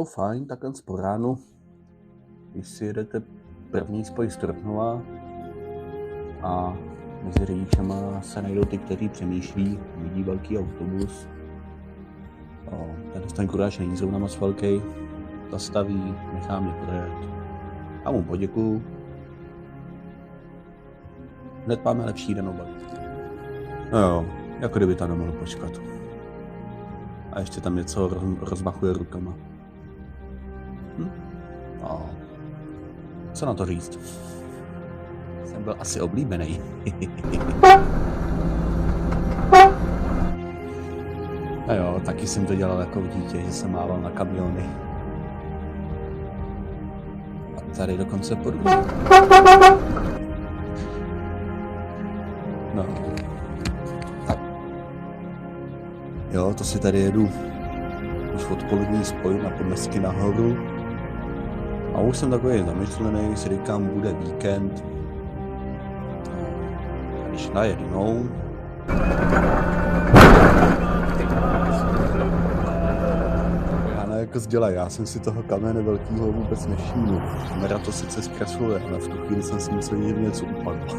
fajn, takhle po ránu, když si jedete první spoj z Trutnova a mezi řidičema se najdou ty, kteří přemýšlí, vidí velký autobus. Ten kuráž není zrovna moc velký, zastaví, nechá mě projet. A mu poděkuju. Hned máme lepší den oba. No jo, jako kdyby tam nemohl počkat. A ještě tam něco rozmachuje rukama. No, co na to říct? Jsem byl asi oblíbený. No jo, taky jsem to dělal jako dítě, že jsem mával na kamiony. A tady dokonce podvůd. No. Tak. Jo, to si tady jedu už odpolední spoj na Podmezky nahoru. A už jsem takový zamyšlený, si říkám, bude víkend. A když najednou... Jako sdělaj, já jsem si toho kamene velkýho vůbec nevšiml. Kamera to sice zkresluje, ale v tu chvíli jsem si myslel, že něco upadlo.